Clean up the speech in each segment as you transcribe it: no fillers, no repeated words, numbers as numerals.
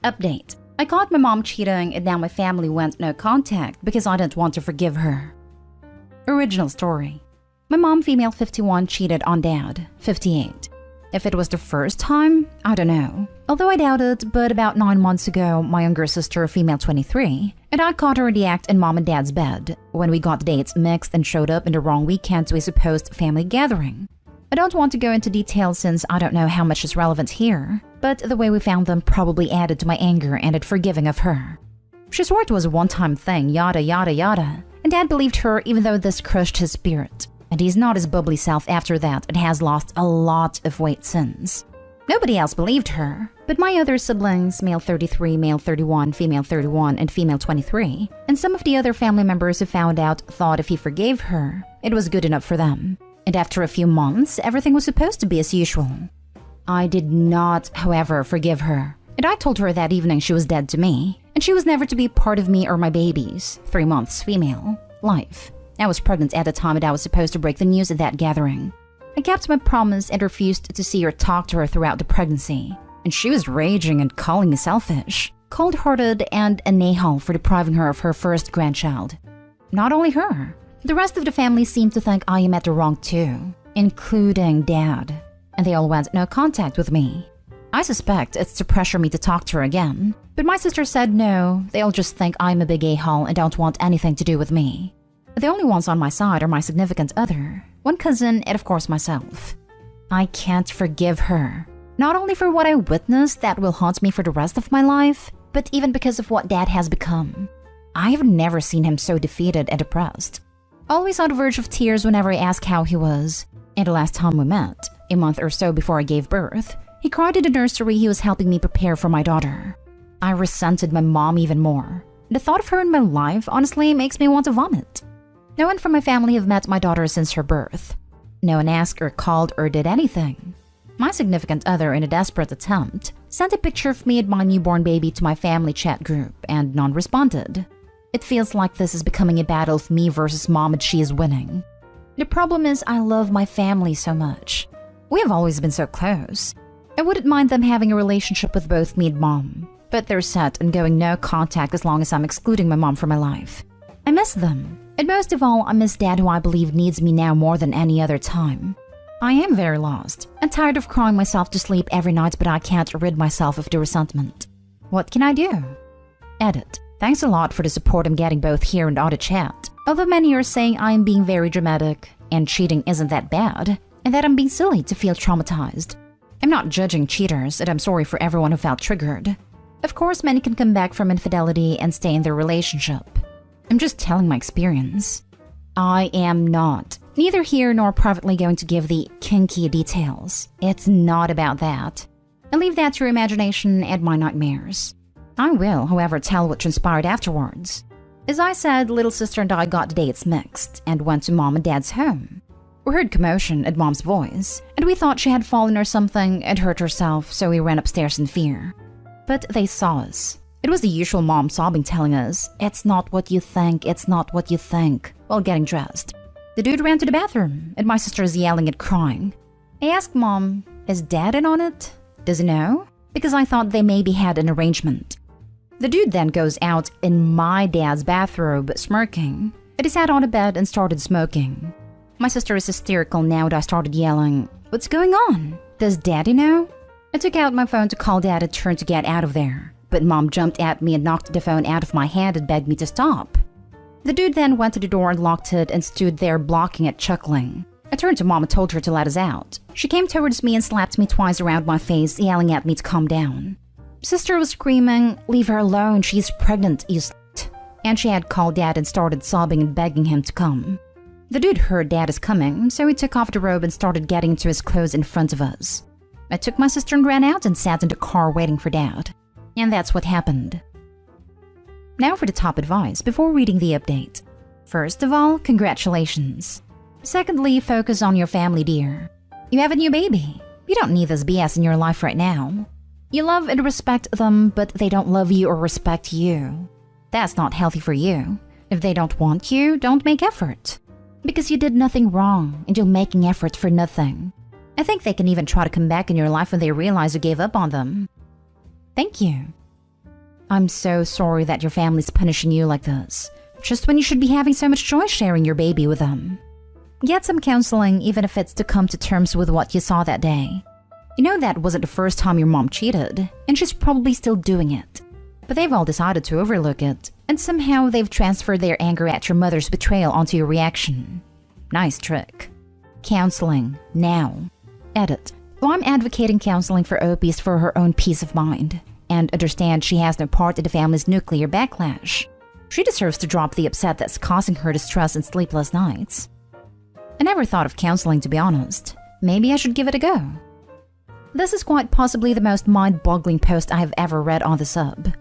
Update. I caught my mom cheating and now my family went no contact because I didn't want to forgive her. Original story. My mom, female 51, cheated on dad, 58. If it was the first time, I don't know. Although I doubt it, but about 9 months ago, my younger sister, female 23, and I caught her in the act in mom and dad's bed when we got dates mixed and showed up in the wrong weekend to a supposed family gathering. I don't want to go into details since I don't know how much is relevant here, but the way we found them probably added to my anger and forgiving of her. She swore it was a one-time thing, yada yada yada, and dad believed her even though this crushed his spirit. And he's not his bubbly self after that and has lost a lot of weight since. Nobody else believed her, but my other siblings, male 33, male 31, female 31, and female 23, and some of the other family members who found out thought if he forgave her, it was good enough for them. And after a few months, everything was supposed to be as usual. I did not, however, forgive her, and I told her that evening she was dead to me, and she was never to be part of me or my baby's, 3 months female, life. I was pregnant at the time and I was supposed to break the news at that gathering. I kept my promise and refused to see or talk to her throughout the pregnancy, and she was raging and calling me selfish, cold-hearted, and an a-hole for depriving her of her first grandchild. Not only her, the rest of the family seemed to think I am at the wrong too, including dad, and they all went no contact with me. I suspect it's to pressure me to talk to her again, but my sister said no, they all just think I'm a big a-hole and don't want anything to do with me. The only ones on my side are my significant other, one cousin, and of course myself. I can't forgive her, not only for what I witnessed that will haunt me for the rest of my life, but even because of what dad has become. I have never seen him so defeated and depressed. Always on the verge of tears whenever I ask how he was. And the last time we met, a month or so before I gave birth, he cried in the nursery he was helping me prepare for my daughter. I resented my mom even more. The thought of her in my life honestly makes me want to vomit. No one from my family have met my daughter since her birth. No one asked or called or did anything. My significant other, in a desperate attempt, sent a picture of me and my newborn baby to my family chat group, and none responded. It feels like this is becoming a battle of me versus mom and she is winning. The problem is I love my family so much. We have always been so close. I wouldn't mind them having a relationship with both me and mom, but they're set on going no contact as long as I'm excluding my mom from my life. I miss them. And most of all, I miss dad, who I believe needs me now more than any other time. I am very lost and tired of crying myself to sleep every night, but I can't rid myself of the resentment. What can I do? Edit. Thanks a lot for the support I'm getting both here and on the chat. Although many are saying I am being very dramatic and cheating isn't that bad, and that I'm being silly to feel traumatized. I'm not judging cheaters, and I'm sorry for everyone who felt triggered. Of course, many can come back from infidelity and stay in their relationship. I'm just telling my experience. I am not, neither here nor privately, going to give the kinky details. It's not about that. I leave that to your imagination and my nightmares. I will, however, tell what transpired afterwards. As I said, little sister and I got dates mixed and went to mom and dad's home. We heard commotion at mom's voice, and we thought she had fallen or something and hurt herself, so we ran upstairs in fear. But they saw us. It was the usual mom sobbing, telling us, "It's not what you think, it's not what you think," while getting dressed. The dude ran to the bathroom, and my sister is yelling and crying. I asked mom, "Is dad in on it? Does he know?" Because I thought they maybe had an arrangement. The dude then goes out in my dad's bathrobe, smirking, and he sat on a bed and started smoking. My sister is hysterical now, and I started yelling, "What's going on? Does daddy know?" I took out my phone to call dad and turned to get out of there. But mom jumped at me and knocked the phone out of my hand and begged me to stop. The dude then went to the door and locked it and stood there blocking it, chuckling. I turned to mom and told her to let us out. She came towards me and slapped me twice around my face, yelling at me to calm down. Sister was screaming, "Leave her alone, she's pregnant, you slut." And she had called dad and started sobbing and begging him to come. The dude heard dad is coming, so he took off the robe and started getting into his clothes in front of us. I took my sister and ran out and sat in the car waiting for dad. And that's what happened. Now for the top advice before reading the update. First of all, congratulations. Secondly, focus on your family, dear. You have a new baby. You don't need this BS in your life right now. You love and respect them, but they don't love you or respect you. That's not healthy for you. If they don't want you, don't make effort. Because you did nothing wrong and you're making effort for nothing. I think they can even try to come back in your life when they realize you gave up on them. Thank you. I'm so sorry that your family's punishing you like this, just when you should be having so much joy sharing your baby with them. Get some counseling, even if it's to come to terms with what you saw that day. You know that wasn't the first time your mom cheated, and she's probably still doing it. But they've all decided to overlook it, and somehow they've transferred their anger at your mother's betrayal onto your reaction. Nice trick. Counseling, now. Edit. While I'm advocating counseling for Opie's for her own peace of mind, and understand she has no part in the family's nuclear backlash, she deserves to drop the upset that's causing her distress and sleepless nights. I never thought of counseling, to be honest. Maybe I should give it a go. This is quite possibly the most mind-boggling post I have ever read on the sub.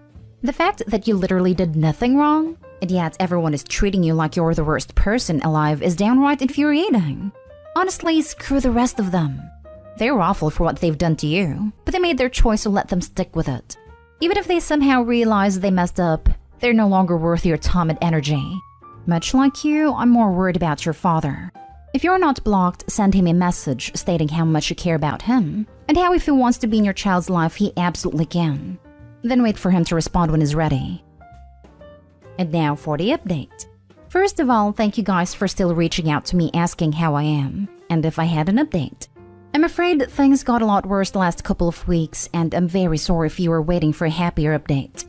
The fact that you literally did nothing wrong, and yet everyone is treating you like you're the worst person alive is downright infuriating. Honestly, screw the rest of them. They're awful for what they've done to you, but they made their choice, so let them stick with it. Even if they somehow realize they messed up, they're no longer worth your time and energy. Much like you, I'm more worried about your father. If you're not blocked, send him a message stating how much you care about him, and how if he wants to be in your child's life, he absolutely can. Then wait for him to respond when he's ready. And now for the update. First of all, thank you guys for still reaching out to me asking how I am, and if I had an update. I'm afraid things got a lot worse the last couple of weeks, and I'm very sorry if you were waiting for a happier update.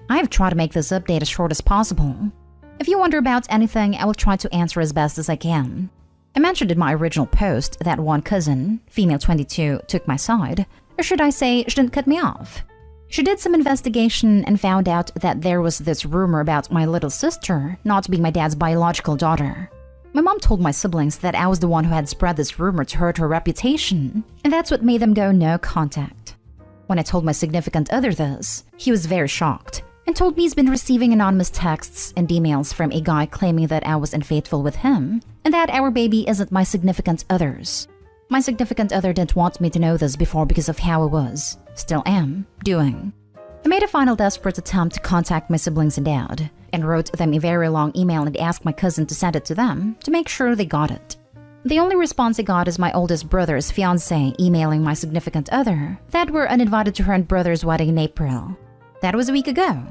I have tried to make this update as short as possible. If you wonder about anything, I will try to answer as best as I can. I mentioned in my original post that one cousin, female 22, took my side, or should I say, she didn't cut me off. She did some investigation and found out that there was this rumor about my little sister not being my dad's biological daughter. My mom told my siblings that I was the one who had spread this rumor to hurt her reputation, and that's what made them go no contact. When I told my significant other this, he was very shocked and told me he's been receiving anonymous texts and emails from a guy claiming that I was unfaithful with him and that our baby isn't my significant other's. My significant other didn't want me to know this before because of how I was, still am, doing. I made a final desperate attempt to contact my siblings and dad, and wrote them a very long email and asked my cousin to send it to them to make sure they got it. The only response I got is my oldest brother's fiancé emailing my significant other that we're uninvited to her and brother's wedding in April. That was a week ago.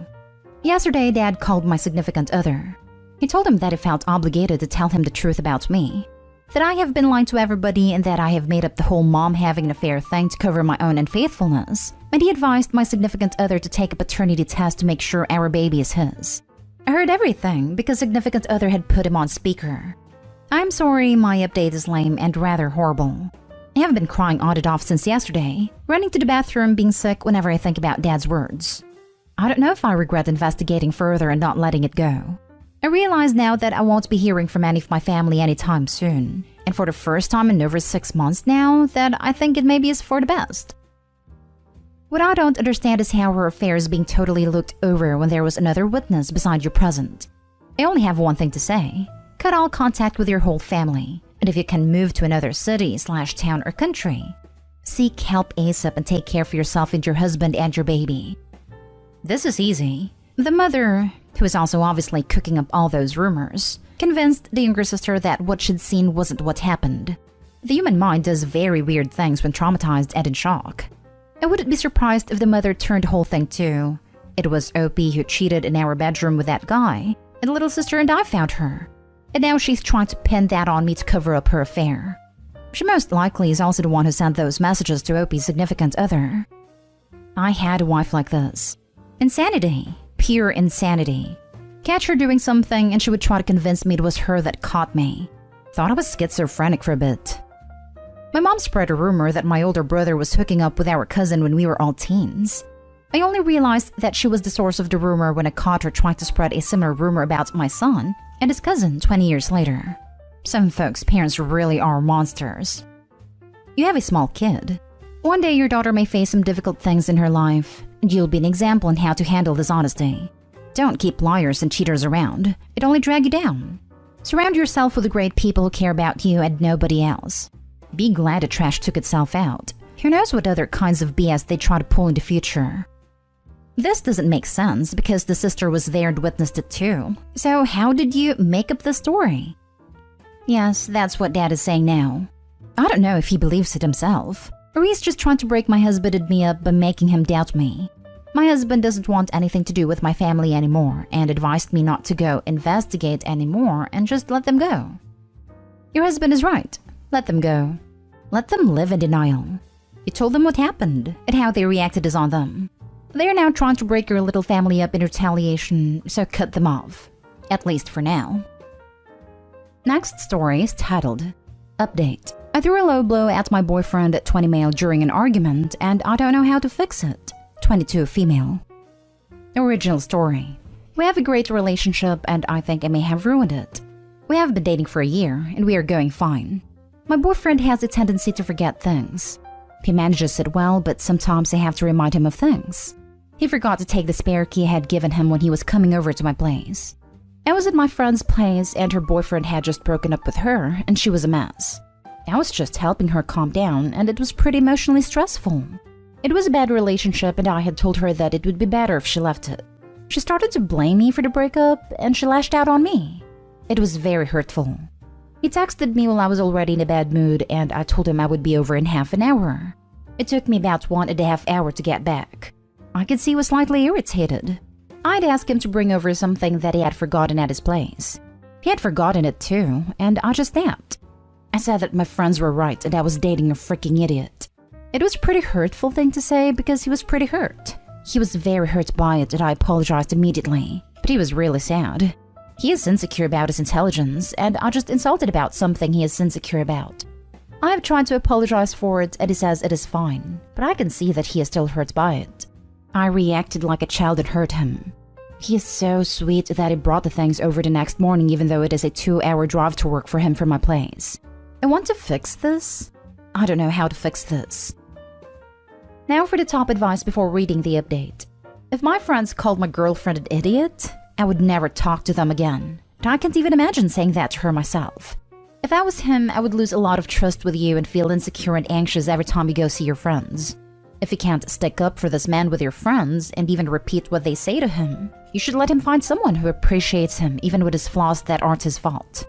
Yesterday, Dad called my significant other. He told him that he felt obligated to tell him the truth about me, that I have been lying to everybody and that I have made up the whole mom having an affair thing to cover my own unfaithfulness, and he advised my significant other to take a paternity test to make sure our baby is his. I heard everything because significant other had put him on speaker. I'm sorry, my update is lame and rather horrible. I have been crying on and off since yesterday, running to the bathroom, being sick whenever I think about Dad's words. I don't know if I regret investigating further and not letting it go. I realize now that I won't be hearing from any of my family anytime soon, and for the first time in over 6 months now, that I think it maybe is for the best. What I don't understand is how her affair is being totally looked over when there was another witness beside you present. I only have one thing to say. Cut all contact with your whole family, and if you can move to another city/town or country, seek help ASAP and take care of yourself and your husband and your baby. This is easy. The mother, who is also obviously cooking up all those rumors, convinced the younger sister that what she'd seen wasn't what happened. The human mind does very weird things when traumatized and in shock. I wouldn't be surprised if the mother turned the whole thing to, it was Opie who cheated in our bedroom with that guy, and little sister and I found her. And now she's trying to pin that on me to cover up her affair. She most likely is also the one who sent those messages to Opie's significant other. I had a wife like this. Insanity. Pure insanity. Catch her doing something and she would try to convince me it was her that caught me. Thought I was schizophrenic for a bit. My mom spread a rumor that my older brother was hooking up with our cousin when we were all teens. I only realized that she was the source of the rumor when I caught her trying to spread a similar rumor about my son and his cousin 20 years later. Some folks' parents really are monsters. You have a small kid. One day your daughter may face some difficult things in her life, and you'll be an example on how to handle dishonesty. Don't keep liars and cheaters around. It only drag you down. Surround yourself with the great people who care about you and nobody else. Be glad the trash took itself out. Who knows what other kinds of BS they try to pull in the future. This doesn't make sense because the sister was there and witnessed it too. So how did you make up the story? Yes, that's what Dad is saying now. I don't know if he believes it himself, or he's just trying to break my husband and me up by making him doubt me. My husband doesn't want anything to do with my family anymore and advised me not to go investigate anymore and just let them go. Your husband is right. Let them go. Let them live in denial. You told them what happened and how they reacted is on them. They are now trying to break your little family up in retaliation, so cut them off. At least for now. Next story is titled, Update. I threw a low blow at my boyfriend at 20 male during an argument and I don't know how to fix it. 22 female. Original story. We have a great relationship and I think I may have ruined it. We have been dating for a year and we are going fine. My boyfriend has a tendency to forget things. He manages it well, but sometimes I have to remind him of things. He forgot to take the spare key I had given him when he was coming over to my place. I was at my friend's place and her boyfriend had just broken up with her and she was a mess. I was just helping her calm down and it was pretty emotionally stressful. It was a bad relationship and I had told her that it would be better if she left it. She started to blame me for the breakup and she lashed out on me. It was very hurtful. He texted me while I was already in a bad mood and I told him I would be over in half an hour. It took me about 1.5 hours to get back. I could see he was slightly irritated. I'd asked him to bring over something that he had forgotten at his place. He had forgotten it too, and I just snapped. I said that my friends were right and I was dating a freaking idiot. It was a pretty hurtful thing to say because he was pretty hurt. He was very hurt by it and I apologized immediately, but he was really sad. He is insecure about his intelligence and I just insulted about something he is insecure about. I have tried to apologize for it and he says it is fine, but I can see that he is still hurt by it. I reacted like a child and hurt him. He is so sweet that he brought the things over the next morning even though it is a 2-hour drive to work for him from my place. I want to fix this. I don't know how to fix this. Now for the top advice before reading the update. If my friends called my girlfriend an idiot, I would never talk to them again. And I can't even imagine saying that to her myself. If I was him, I would lose a lot of trust with you and feel insecure and anxious every time you go see your friends. If you can't stick up for this man with your friends and even repeat what they say to him, you should let him find someone who appreciates him even with his flaws that aren't his fault.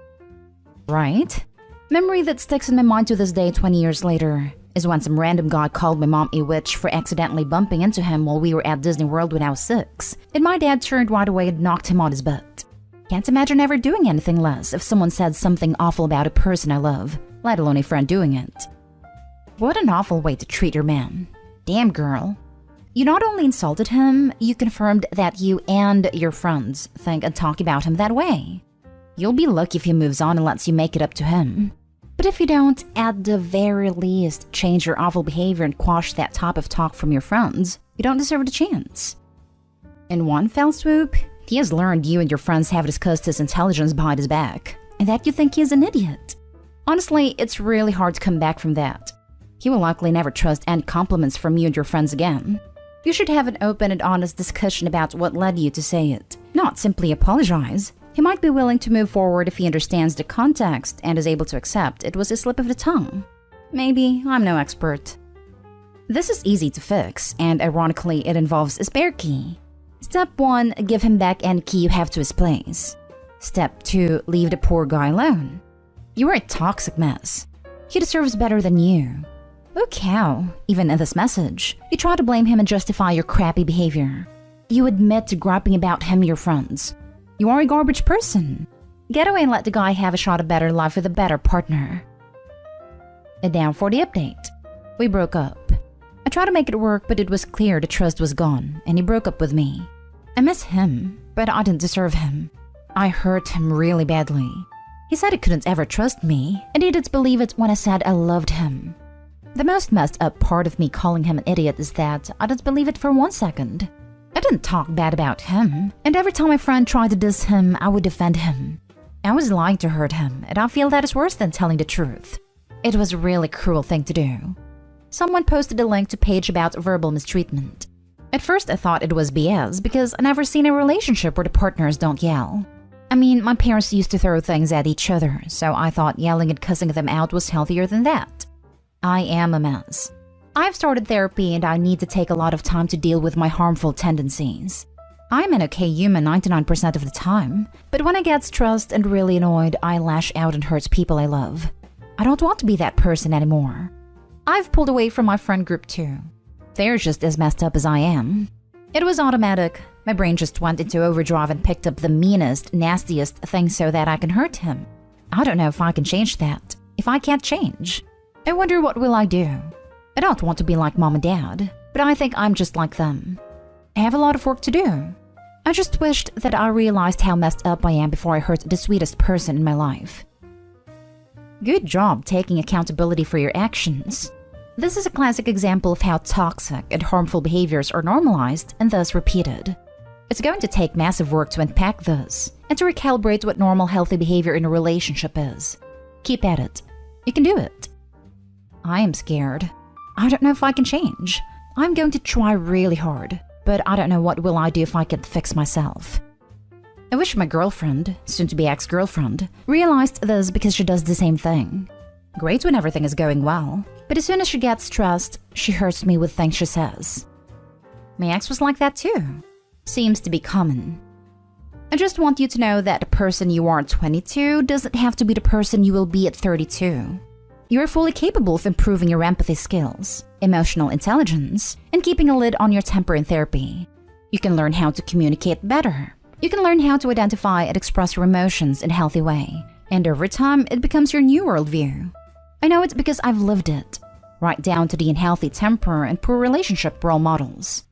Right? Memory that sticks in my mind to this day 20 years later is when some random guy called my mom a witch for accidentally bumping into him while we were at Disney World when I was 6, and my dad turned right away and knocked him on his butt. Can't imagine ever doing anything less if someone said something awful about a person I love, let alone a friend doing it. What an awful way to treat your man. Damn, girl. You not only insulted him, you confirmed that you and your friends think and talk about him that way. You'll be lucky if he moves on and lets you make it up to him. But if you don't, at the very least, change your awful behavior and quash that type of talk from your friends, you don't deserve the chance. In one fell swoop, he has learned you and your friends have discussed his intelligence behind his back, and that you think he is an idiot. Honestly, it's really hard to come back from that. He will likely never trust any compliments from you and your friends again. You should have an open and honest discussion about what led you to say it, not simply apologize. He might be willing to move forward if he understands the context and is able to accept it was a slip of the tongue. Maybe, I'm no expert. This is easy to fix, and ironically, it involves a spare key. Step 1, give him back any key you have to his place. Step 2, leave the poor guy alone. You are a toxic mess. He deserves better than you. Oh cow, even in this message, you try to blame him and justify your crappy behavior. You admit to griping about him and your friends. You are a garbage person. Get away and let the guy have a shot at a better life with a better partner. And now for the update. We broke up. I tried to make it work, but it was clear the trust was gone, and he broke up with me. I miss him, but I didn't deserve him. I hurt him really badly. He said he couldn't ever trust me, and he didn't believe it when I said I loved him. The most messed up part of me calling him an idiot is that I didn't believe it for 1 second. I didn't talk bad about him, and every time my friend tried to diss him, I would defend him. I was lying to hurt him, and I feel that is worse than telling the truth. It was a really cruel thing to do. Someone posted a link to a page about verbal mistreatment. At first I thought it was BS because I never seen a relationship where the partners don't yell. I mean, my parents used to throw things at each other, so I thought yelling and cussing them out was healthier than that. I am a mess. I've started therapy and I need to take a lot of time to deal with my harmful tendencies. I'm an okay human 99% of the time, but when I get stressed and really annoyed, I lash out and hurt people I love. I don't want to be that person anymore. I've pulled away from my friend group too. They're just as messed up as I am. It was automatic. My brain just went into overdrive and picked up the meanest, nastiest thing so that I can hurt him. I don't know if I can change that. If I can't change, I wonder what will I do? I don't want to be like mom and dad, but I think I'm just like them. I have a lot of work to do. I just wished that I realized how messed up I am before I hurt the sweetest person in my life. Good job taking accountability for your actions. This is a classic example of how toxic and harmful behaviors are normalized and thus repeated. It's going to take massive work to unpack this and to recalibrate what normal healthy behavior in a relationship is. Keep at it. You can do it. I am scared. I don't know if I can change. I'm going to try really hard, but I don't know what will I do if I can't fix myself. I wish my girlfriend, soon-to-be ex-girlfriend, realized this because she does the same thing. Great when everything is going well, but as soon as she gets stressed, she hurts me with things she says. My ex was like that too. Seems to be common. I just want you to know that the person you are at 22 doesn't have to be the person you will be at 32. You are fully capable of improving your empathy skills, emotional intelligence, and keeping a lid on your temper in therapy. You can learn how to communicate better. You can learn how to identify and express your emotions in a healthy way. And over time, it becomes your new worldview. I know it because I've lived it, right down to the unhealthy temper and poor relationship role models.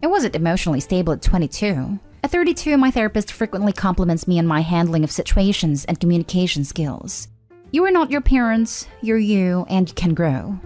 I wasn't emotionally stable at 22. At 32, my therapist frequently compliments me on my handling of situations and communication skills. You are not your parents, you're you, and you can grow.